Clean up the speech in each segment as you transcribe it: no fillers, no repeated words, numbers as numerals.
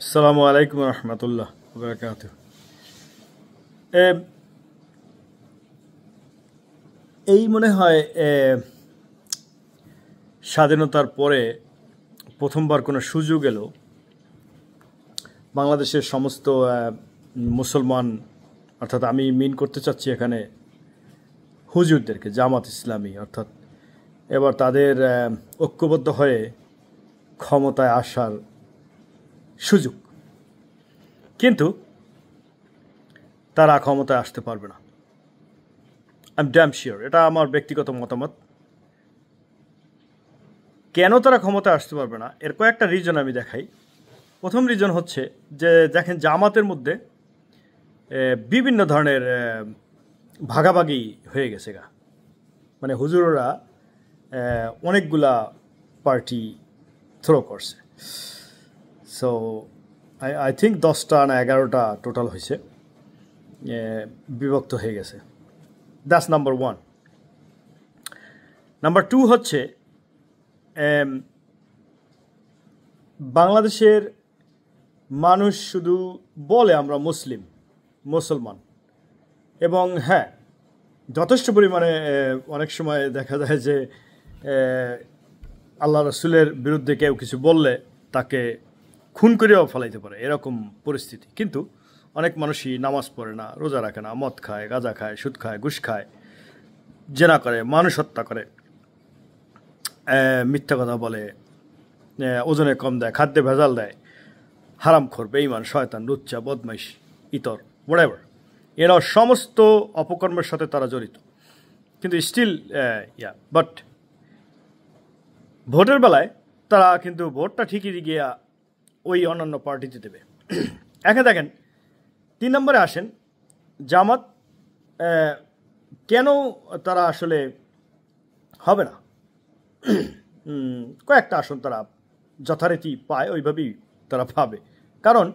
আসসালামু আলাইকুম রহমতুল্লাহ বারাকাত। এই মনে হয় স্বাধীনতার পরে প্রথমবার কোনো সুযোগ এলো বাংলাদেশের সমস্ত মুসলমান, অর্থাৎ আমি মিন করতে চাচ্ছি এখানে হুজুরদেরকে, জামাত ইসলামী, অর্থাৎ এবার তাদের ঐক্যবদ্ধ হয়ে ক্ষমতায় আসার সুযোগ। কিন্তু তারা ক্ষমতায় আসতে পারবে না। আই এম ড্যাম শিওর, এটা আমার ব্যক্তিগত মতামত। কেন তারা ক্ষমতায় আসতে পারবে না এর কয়েকটা রিজন আমি দেখাই। প্রথম রিজন হচ্ছে যে দেখেন, জামাতের মধ্যে বিভিন্ন ধরনের ভাগাভাগি হয়ে গেছে গা। মানে হুজুররা অনেকগুলা পার্টি থ্রো করছে। সো আই থিঙ্ক 10টা না 11টা টোটাল হয়েছে, বিভক্ত হয়ে গেছে। That's number one. Number two হচ্ছে বাংলাদেশের মানুষ শুধু বলে আমরা মুসলমান, এবং হ্যাঁ, যথেষ্ট পরিমাণে অনেক সময় দেখা যায় যে আল্লাহ রসুলের বিরুদ্ধে কেউ কিছু বললে তাকে খুন করেও ফেলাইতে পারে, এরকম পরিস্থিতি। কিন্তু অনেক মানুষই নামাজ পড়ে না, রোজা রাখে না, মদ খায়, গাঁজা খায়, সুদ খায়, ঘুষ খায়, জেনা করে, মানুষ হত্যা করে, মিথ্যা কথা বলে, ওজনে কম দেয়, খাদ্যে ভেজাল দেয়, হারামখোর, বেঈমান, শয়তান, লুচ্চা, বদমাইশ, ইতর, হোয়াটএভার, এরা সমস্ত অপকর্মের সাথে তারা জড়িত। কিন্তু স্টিল বাট ভোটের বেলায় তারা কিন্তু ভোটটা ঠিকই গিয়া ওই অন্যান্য পার্টিতে দেবে। একে দেখেন, 3 নম্বরে আসেন জামাত। কেন তারা আসলে হবে না? কয়েকটা আসন তারা যথারীতি পায়, ওইভাবেই তারা পাবে। কারণ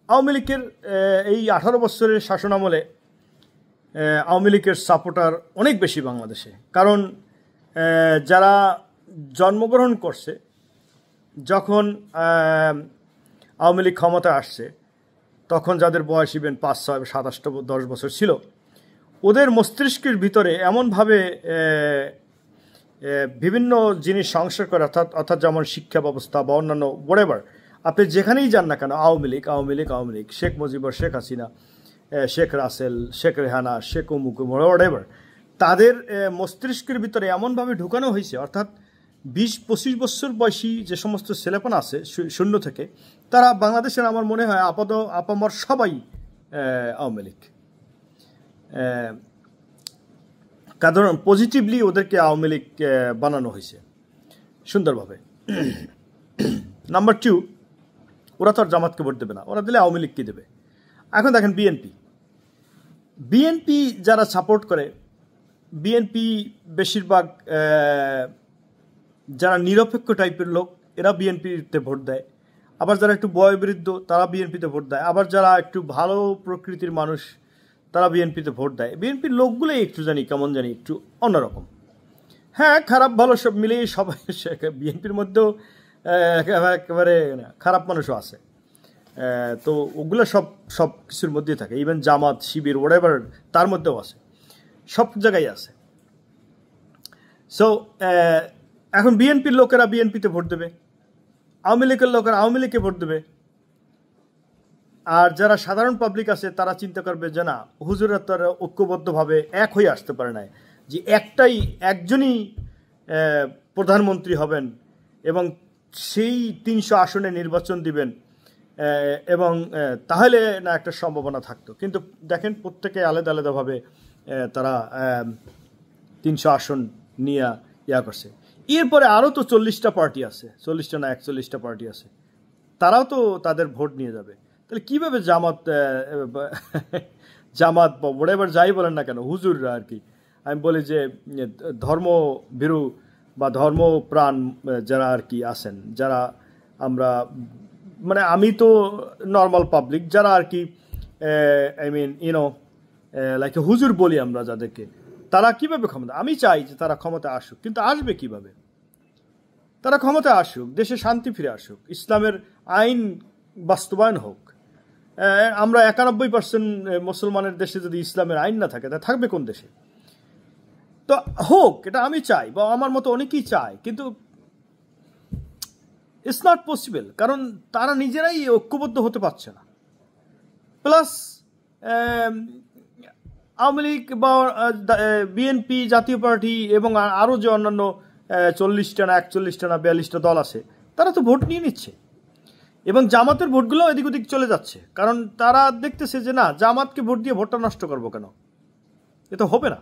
আওয়ামী লীগের এই 18 বছরের শাসনামলে আওয়ামী লীগের সাপোর্টার অনেক বেশি বাংলাদেশে। কারণ যারা জন্মগ্রহণ করছে যখন আওয়ামী লীগ ক্ষমতায় আসছে, তখন যাদের বয়স ইভেন 5, 6, 7, 8, 10 বছর ছিল, ওদের মস্তিষ্কের ভিতরে এমনভাবে বিভিন্ন জিনিস সংস্কার করে, অর্থাৎ যেমন শিক্ষা ব্যবস্থা বা অন্যান্য হোয়াটএভার, আপনি যেখানেই যান না কেন, আওয়ামী লীগ, শেখ মুজিবর, শেখ হাসিনা, শেখ রাসেল, শেখ রেহানা, শেখ অমুক, হোয়াটএভার, তাদের মস্তিষ্কের ভিতরে এমনভাবে ঢুকানো হয়েছে। অর্থাৎ 20-25 বছর বয়সী যে সমস্ত ছেলেপন আছে শূন্য থেকে, তারা বাংলাদেশের আমার মনে হয় আপামর সবাই আওয়ামী লীগ। কারণ পজিটিভলি ওদেরকে আওয়ামী লীগ বানানো হয়েছে সুন্দরভাবে। নাম্বার 2, ওরা তো আর জামাতকে ভোট দেবে না, ওরা দিলে আওয়ামী লীগকে দেবে। এখন দেখেন বিএনপি যারা সাপোর্ট করে, বিএনপি বেশিরভাগ যারা নিরপেক্ষ টাইপের লোক, এরা বিএনপিতে ভোট দেয়। আবার যারা একটু বয়োবৃদ্ধ, তারা বিএনপিতে ভোট দেয়। আবার যারা একটু ভালো প্রকৃতির মানুষ, তারা বিএনপিতে ভোট দেয়। বিএনপির লোকগুলোই একটু একটু অন্যরকম। হ্যাঁ, খারাপ ভালো সব মিলিয়ে সবাই, বিএনপির মধ্যেও একেবারে খারাপ মানুষও আছে। তো ওগুলো সব কিছুর মধ্যেই থাকে। ইভেন জামাত, শিবির, হোয়াটএভার, তার মধ্যেও আছে, সব জায়গায় আছে। সো এখন বিএনপির লোকেরা বিএনপিতে ভোট দেবে, আওয়ামী লীগের লোকেরা আওয়ামী লীগে ভোট দেবে। আর যারা সাধারণ পাবলিক আছে, তারা চিন্তা করবে যে না, হুজুররা তারা ঐক্যবদ্ধভাবে এক হয়ে আসতে পারে না, যে একজনই প্রধানমন্ত্রী হবেন এবং সেই 300 আসনে নির্বাচন দিবেন, এবং তাহলে না একটা সম্ভাবনা থাকতো। কিন্তু দেখেন, প্রত্যেকে আলাদা আলাদাভাবে তারা 300 আসন নিয়ে করছে। এরপরে আরও তো 40টা পার্টি আছে, 40টা না 41টা পার্টি আছে, তারাও তো তাদের ভোট নিয়ে যাবে। তাহলে কীভাবে জামাত বা হোয়াটএভার যাই বলেন না কেন, হুজুররা আর কি, আমি বলি যে ধর্মভীরু বা ধর্মপ্রাণ যারা আর কি আছেন, যারা আমরা, মানে আমি তো নর্মাল পাবলিক, যারা আর কি আই মিন লাইক হুজুর বলি আমরা যাদেরকে, তারা কিভাবে ক্ষমতা, আমি চাই যে তারা ক্ষমতা আসুক, কিন্তু আসবে কিভাবে? তারা ক্ষমতা আসুক, দেশে শান্তি ফিরে আসুক, ইসলামের আইন বাস্তবায়ন হোক। আমরা 91% মুসলমানের দেশে যদি ইসলামের আইন না থাকে, তা থাকবে কোন দেশে? তো হোক, এটা আমি চাই, বা আমার মতো অনেকেই চায়, কিন্তু ইটস নট পসিবল, কারণ তারা নিজেরাই ঐক্যবদ্ধ হতে পারছে না। প্লাস আওয়ামী লীগ বা বিএনপি, জাতীয় পার্টি এবং আরও যে অন্যান্য 40টা না 41টা না 42টা দল আছে, তারা তো ভোট নিয়ে নিচ্ছে, এবং জামাতের ভোটগুলো এদিক ওদিক চলে যাচ্ছে, কারণ তারা দেখতেছে যে না, জামাতকে ভোট দিয়ে ভোটটা নষ্ট করবো কেন, এ তো হবে না,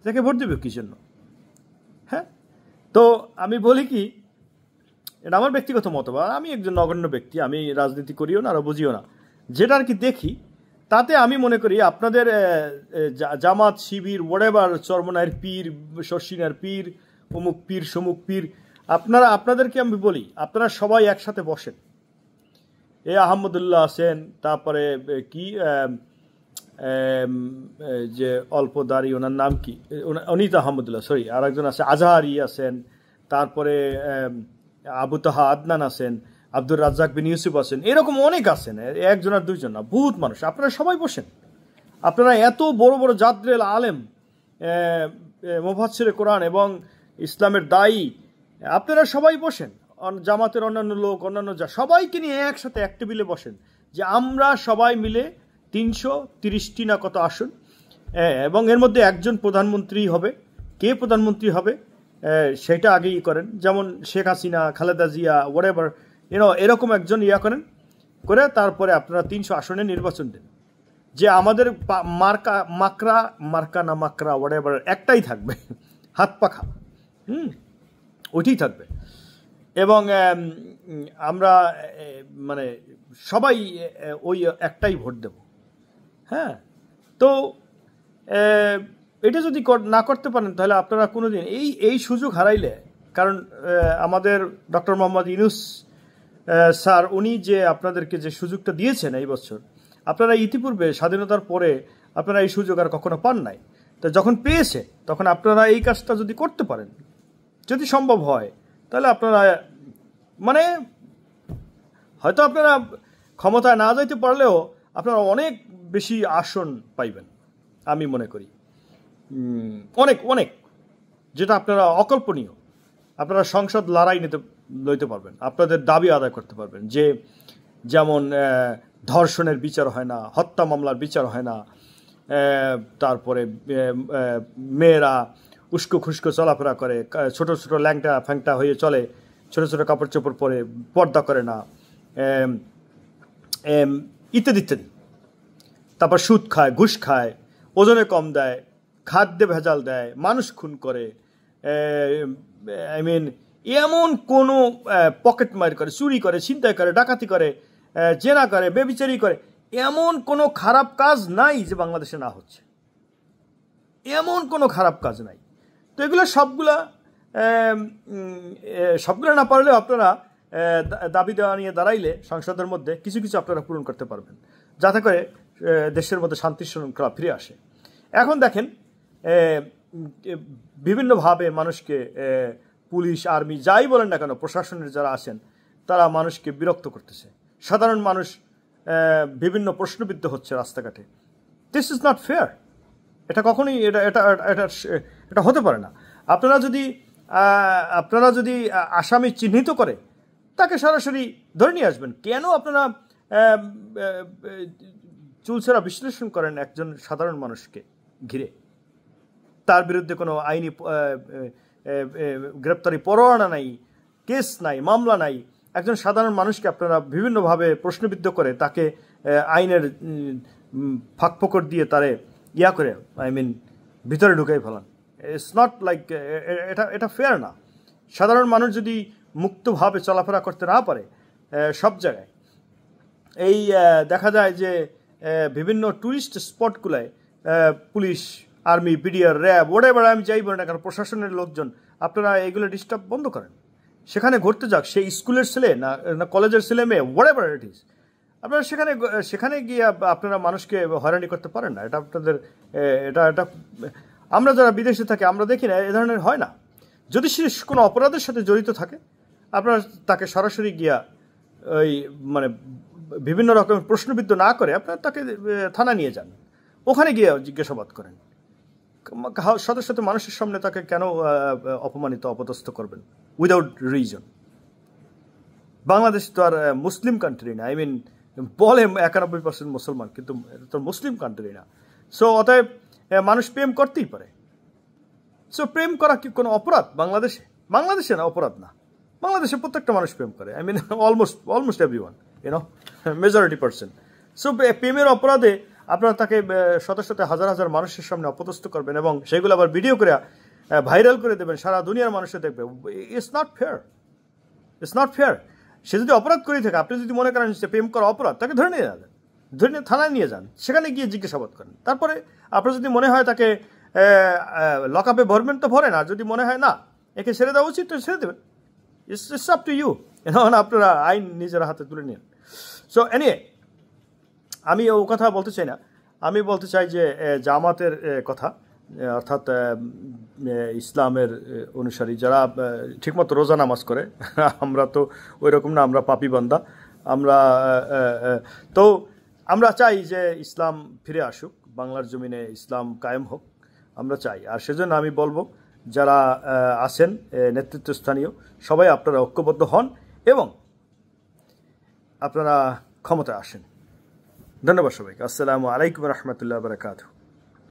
তাকে ভোট দেবে কি জন্য? হ্যাঁ, তো আমি বলি কি, এটা আমার ব্যক্তিগত মতবাদ, আমি একজন নগণ্য ব্যক্তি, আমি রাজনীতি করিও না আর বুঝিও না, যেটা আর কি দেখি তাতে আমি মনে করি আপনাদের জামাত, শিবির, ওয়াটেভার, চরমনায়ের পীর, শর্ষিনার পীর, অমুক পীর, সমুক পীর, আপনাদেরকে আমি বলি, আপনারা সবাই একসাথে বসেন। আহমদুল্লাহ আছেন, তারপরে কি যে অল্প দাড়ি, ওনার নাম কি, অনিতা আহমদুল্লাহ, সরি, আর একজন আছে আজহারি আছেন, তারপরে আবু তাহা আদনান আছেন, আব্দুর রাজ্জাক বিন ইউসুফ আছেন, এরকম অনেক আছেন, একজন আর দুইজন না, বহুত মানুষ। আপনারা সবাই বসেন, আপনারা এত বড় বড় জাদ্রেল আলেম, মুফাসসিরে কোরআন এবং ইসলামের দায়ী, আপনারা সবাই বসেন, জামাতের অন্যান্য লোক, অন্যান্য সবাইকে নিয়ে একসাথে এক টেবিলে বসেন, যে আমরা সবাই মিলে 330টি না কত আসন, এবং এর মধ্যে একজন প্রধানমন্ত্রী হবে। কে প্রধানমন্ত্রী হবে সেটা আগেই করেন, যেমন শেখ হাসিনা, খালেদা জিয়া, ওয়াটেভার, এরকম একজন করেন, করে তারপরে আপনারা 300 আসনে নির্বাচন দেন, যে আমাদের মাকরা ওয়াটেভার একটাই থাকবে, হাত পাখা, ওইটাই থাকবে, এবং আমরা মানে সবাই ওই একটাই ভোট দেব। হ্যাঁ, তো এটা যদি না করতে পারেন, তাহলে আপনারা কোনোদিন এই সুযোগ হারাইলে, কারণ আমাদের ডক্টর মোহাম্মদ ইউনূস স্যার, উনি যে আপনাদেরকে যে সুযোগটা দিয়েছেন এই বছর, আপনারা ইতিপূর্বে স্বাধীনতার পরে আপনারা এই সুযোগ আর কখনো পান নাই। তো যখন পেয়েছে, তখন আপনারা এই কাজটা যদি করতে পারেন, যদি সম্ভব হয়, তাহলে আপনারা মানে হয়তো আপনারা ক্ষমতায় না যাইতে পারলেও আপনারা অনেক বেশি আসন পাইবেন, আমি মনে করি অনেক অনেক, যেটা আপনারা অকল্পনীয়। আপনারা সংসদ লড়াই লইতে পারবেন, আপনাদের দাবি আদায় করতে পারবেন, যে যেমন ধর্ষণের বিচার হয় না, হত্যা মামলার বিচার হয় না, তারপরে মেয়েরা উস্কো খুস্কো চলাফেরা করে, ছোট ছোট ল্যাংটা ফ্যাংটা হয়ে চলে, ছোট ছোট কাপড় চোপড় পরে, পর্দা করে না, ইত্যাদি ইত্যাদি। তারপর সুদ খায়, ঘুষ খায়, ওজনে কম দেয়, খাদ্যে ভেজাল দেয়, মানুষ খুন করে, এমন কোনো পকেটমার করে, চুরি করে, ছিনতাই করে, ডাকাতি করে, জেনা করে, বেবিচারি করে, এমন কোনো খারাপ কাজ নাই যে বাংলাদেশে না হচ্ছে, এমন কোনো খারাপ কাজ নাই। তো এগুলো সবগুলা না পারলেও আপনারা দাবি দেওয়া নিয়ে দাঁড়াইলে সংসদের মধ্যে কিছু কিছু আপনারা পূরণ করতে পারবেন, যাতে করে দেশের মধ্যে শান্তি শৃঙ্খলা ফিরে আসে। এখন দেখেন, বিভিন্নভাবে মানুষকে পুলিশ, আর্মি, যাই বলেন না কেন, প্রশাসনের যারা আছেন, তারা মানুষকে বিরক্ত করতেছে। সাধারণ মানুষ বিভিন্ন প্রশ্নবিদ্ধ হচ্ছে রাস্তাঘাটে। This is not fair. এটা কখনোই এটা হতে পারে না। আপনারা যদি আসামি চিহ্নিত করে, তাকে সরাসরি ধরে নিয়ে আসবেন। কেন আপনারা চুলছেরা বিশ্লেষণ করেন একজন সাধারণ মানুষকে ঘিরে? তার বিরুদ্ধে কোনো আইনি গ্রেপ্তারি পরোয়ানা নাই, কেস নাই, মামলা নাই। একজন সাধারণ মানুষকে আপনারা বিভিন্নভাবে প্রশ্নবিদ্ধ করে তাকে আইনের ফাঁকফোকর দিয়ে তারে করে ভিতরে ঢুকাই ফেলান। ইটস নট লাইক, এটা ফেয়ার না। সাধারণ মানুষ যদি মুক্তভাবে চলাফেরা করতে না পারে সব জায়গায়, দেখা যায় যে বিভিন্ন টুরিস্ট স্পটগুলোয় police, army, BDR, RAB, whatever, আমি যাই বলি না কারণ প্রশাসনের লোকজন, আপনারা এগুলো ডিস্টার্ব বন্ধ করেন। সেখানে ঘুরতে যাক, সেই স্কুলের ছেলে না কলেজের ছেলে মেয়ে, ওয়াটেভার ইট ইজ, আপনারা সেখানে গিয়ে আপনারা মানুষকে হয়রানি করতে পারেন না। এটা আপনাদের এটা আমরা যারা বিদেশে থাকি আমরা দেখি না এ ধরনের হয় না। যদি সে কোনো অপরাধের সাথে জড়িত থাকে, আপনারা তাকে সরাসরি গিয়া বিভিন্ন রকমের প্রশ্নবিদ্ধ না করে আপনারা তাকে থানা নিয়ে যান, ওখানে গিয়ে জিজ্ঞাসাবাদ করেন। শত শত মানুষের সামনে তাকে কেন অপমানিত অপদস্থ করবেন উইদাউট রিজন? বাংলাদেশ তো আর মুসলিম কান্ট্রি না, বলে 91% মুসলমান, কিন্তু এটা তো মুসলিম কান্ট্রি না। সো অতএব মানুষ প্রেম করতেই পারে। সো প্রেম করা কি কোনো অপরাধ বাংলাদেশে? বাংলাদেশে না, অপরাধ না। বাংলাদেশে প্রত্যেকটা মানুষ প্রেম করে, almost everyone, majority percent. So প্রেমের অপরাধে আপনারা তাকে শত শত হাজার হাজার মানুষের সামনে অপদস্থ করবেন এবং সেগুলো আবার ভিডিও করে ভাইরাল করে দেবেন, সারা দুনিয়ার মানুষে দেখবে। It's not fair. সে যদি অপরাধ করে থাকে, আপনি যদি মনে করেন যে প্রেম করা অপরাধ, তাকে ধরে নিয়ে থানায় নিয়ে যান, সেখানে গিয়ে জিজ্ঞাসাবাদ করেন। তারপরে আপনার যদি মনে হয় তাকে লকআপে ভরবেন তো ভরেন, আর যদি মনে হয় না একে ছেড়ে দেওয়া উচিত তো ছেড়ে দেবেন। It's up to you. আপনারা আইন নিজের হাতে তুলে নিন। সো এনিওয়ে, আমি ও কথা বলতে চাই না, আমি বলতে চাই যে জামাতের কথা, অর্থাৎ ইসলামের অনুসারী যারা ঠিকমতো রোজা নামাজ করে, আমরা তো ওই রকম না, আমরা পাপী বান্দা। আমরা চাই যে ইসলাম ফিরে আসুক, বাংলার জমিনে ইসলাম কায়েম হোক, আমরা চাই। আর সেজন্য আমি বলবো যারা আছেন নেতৃত্বস্থানীয় সবাই আপনারা ঐক্যবদ্ধ হন এবং আপনারা ক্ষমতায় আসেন। ধন্যবাদ সবাইকে। আসসালামু আলাইকুম রহমতুল্লাহ বারাকাতুহু।